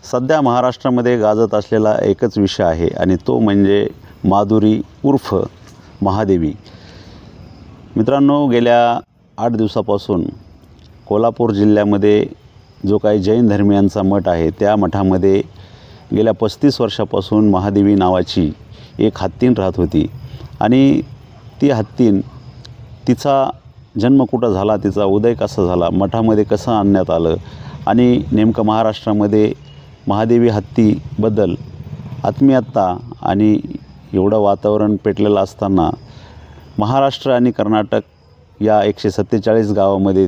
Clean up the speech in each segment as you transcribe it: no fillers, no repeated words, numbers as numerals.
सध्या महाराष्ट्रामध्ये गाजत असलेला एकच विषय आहे आणि तो म्हणजे माधुरी उर्फ महादेवी। मित्रांनो, गेल्या 8 दिवसापासून कोल्हापूर जिल्ह्यामध्ये जो काही जैन धर्मियांचा मठ आहे त्या मठामध्ये गेल्या 35 वर्षापासून महादेवी नावाची एक हत्तीण राहत होती आणि ती हत्तीण तिचा जन्म कुठं झाला, तिचा उदय कसा झाला, मठामध्ये कसं आणण्यात आलं आणि नेमकं महाराष्ट्रामध्ये महादेवी हत्तीबद्दल आत्मीयता आणि एवढं वातावरण पेटलेलं असताना महाराष्ट्र आणि कर्नाटक या 147 गावामध्ये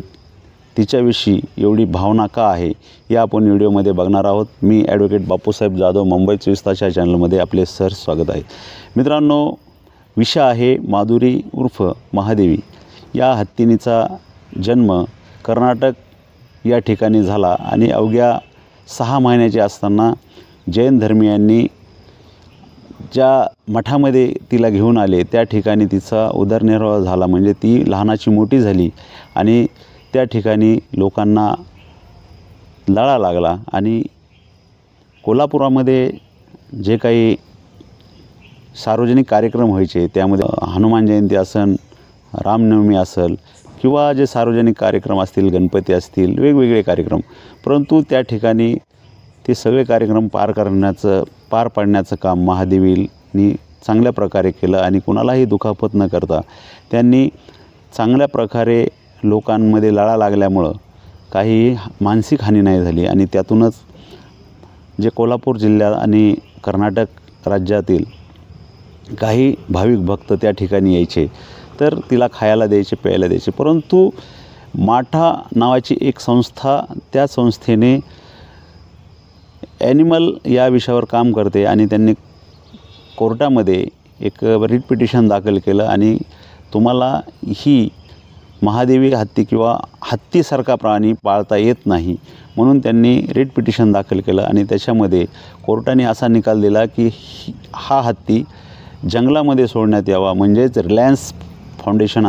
तिच्याविषयी एवढी भावना का आहे या आपण व्हिडिओमध्ये बघणार आहोत। मी ॲडव्होकेट बापूसाहेब जाधव, मुंबई 24 तास या चॅनलमध्ये आपले सहर्ष स्वागत आहे। मित्रांनो, विषय आहे माधुरी उर्फ महादेवी। या हत्तीणीचा जन्म कर्नाटक या ठिकाणी झाला आणि अवघ्या 6 महिन्याचे असताना जैन धर्मियांनी ज्या मठामध्ये तिला घेऊन आले त्या ठिकाणी तिचा उदरनिर्वाह झाला, म्हणजे ती लहानाची मोठी झाली आणि त्या ठिकाणी लोकांना लळा लागला आणि कोल्हापुरामध्ये जे काही सार्वजनिक कार्यक्रम व्हायचे त्यामध्ये हनुमान जयंती असेल, रामनवमी असेल किंवा जे सार्वजनिक कार्यक्रम असतील, गणपती असतील, वेगवेगळे कार्यक्रम, परंतु त्या ठिकाणी ते सगळे कार्यक्रम पार पाडण्याचं काम महादेवींनी चांगल्या प्रकारे केलं आणि कुणालाही दुखापत न करता त्यांनी चांगल्या प्रकारे लोकांमध्ये लळा लागल्यामुळं काही मानसिक हानी नाही झाली आणि त्यातूनच जे कोल्हापूर जिल्ह्यात आणि कर्नाटक राज्यातील काही भाविक भक्त त्या ठिकाणी यायचे तर तिला खायला द्यायचे, प्यायला द्यायचे। परंतु माठा नावाची एक संस्था, त्या संस्थेने ॲनिमल या विषयावर काम करते आणि त्यांनी कोर्टामध्ये एक रिट पिटिशन दाखल केलं आणि तुम्हाला ही महादेवी हत्ती किंवा हत्तीसारखा प्राणी पाळता येत नाही म्हणून त्यांनी रिट पिटिशन दाखल केलं आणि त्याच्यामध्ये कोर्टाने असा निकाल दिला की हा हत्ती जंगलामध्ये सोडण्यात यावा। म्हणजेच रिलायन्स फाउंडेशन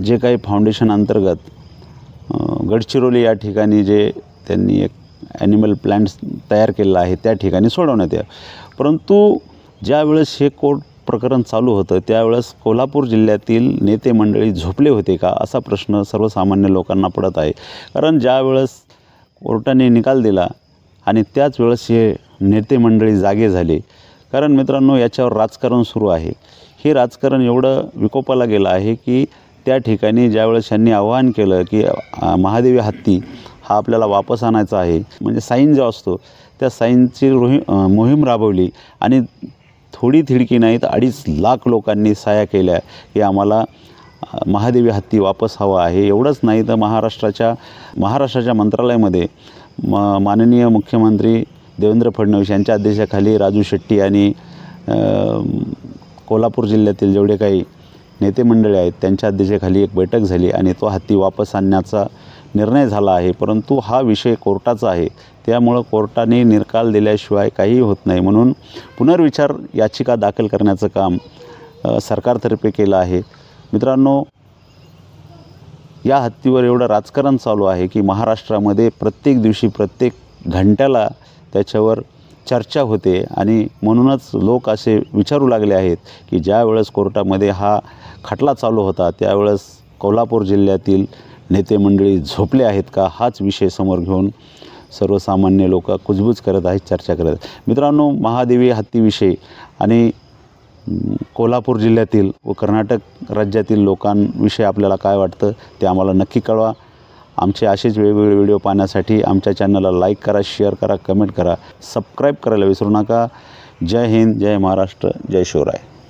जे काही फाउंडेशन अंतर्गत गडचिरोली या ठिकाणी जे त्यांनी एक ॲनिमल प्लॅन्ट्स तयार केलेला आहे त्या ठिकाणी सोडवण्यात यावं। परंतु ज्यावेळेस हे कोर्ट प्रकरण चालू होतं त्यावेळेस कोल्हापूर जिल्ह्यातील नेते मंडळी झोपले होते का असा प्रश्न सर्वसामान्य लोकांना पडत आहे। कारण ज्यावेळेस कोर्टाने निकाल दिला आणि त्याच वेळेस हे नेते मंडळी जागे झाले। कारण मित्रांनो, याच्यावर राजकारण सुरू आहे। हे राजकारण एवढं विकोपाला गेलं आहे की त्या ठिकाणी ज्यावेळेस यांनी आवाहन केलं की महादेवी हत्ती हा आपल्याला वापस आणायचा आहे, म्हणजे साईन जो असतो त्या साईनची मोहीम राबवली आणि थोडी थिडकी नाही तर 2.5 लाख लोकांनी सह्या केल्या की आम्हाला महादेवी हत्ती वापस हवा आहे। एवढंच नाही तर महाराष्ट्राच्या मंत्रालयामध्ये माननीय मुख्यमंत्री देवेंद्र फडणवीस यांच्या अध्यक्षतेखाली राजू शेट्टी आणि कोल्हापूर जिल्ह्यातील जेवढे काही नेते मंडळी आहेत त्यांच्या अध्यक्षतेखाली एक बैठक झाली आणि तो हत्ती वापस आणण्याचा निर्णय झाला आहे। परंतु हा विषय कोर्टाचा आहे, त्यामुळं कोर्टाने निकाल दिल्याशिवाय काहीही होत नाही म्हणून पुनर्विचार याचिका दाखल करण्याचं काम सरकारतर्फे केलं आहे। मित्रांनो, या हत्तीवर एवढं राजकारण चालू आहे की महाराष्ट्रामध्ये प्रत्येक दिवशी, प्रत्येक घंट्याला त्याच्यावर चर्चा होते आणि म्हणूनच लोक असे विचारू लागले आहेत की ज्या वेळेस कोर्टामध्ये हा खटला चालू होता त्यावेळेस कोल्हापूर जिल्ह्यातील नेते मंडळी झोपले आहेत का, हाच विषय समोर घेऊन सर्वसामान्य लोक कुजबूज करत आहेत, चर्चा करत आहेत। मित्रांनो, महादेवी हत्तीविषयी आणि कोल्हापूर जिल्ह्यातील व कर्नाटक राज्यातील लोकांविषयी आपल्याला काय वाटतं ते आम्हाला नक्की कळवा। आमचे असेच वेगवेगळे व्हिडिओ पाहण्यासाठी आमच्या चॅनलला लाईक करा, शेअर करा, कमेंट करा, सबस्क्राईब करायला विसरू नका। जय हिंद, जय महाराष्ट्र, जय शिवराय।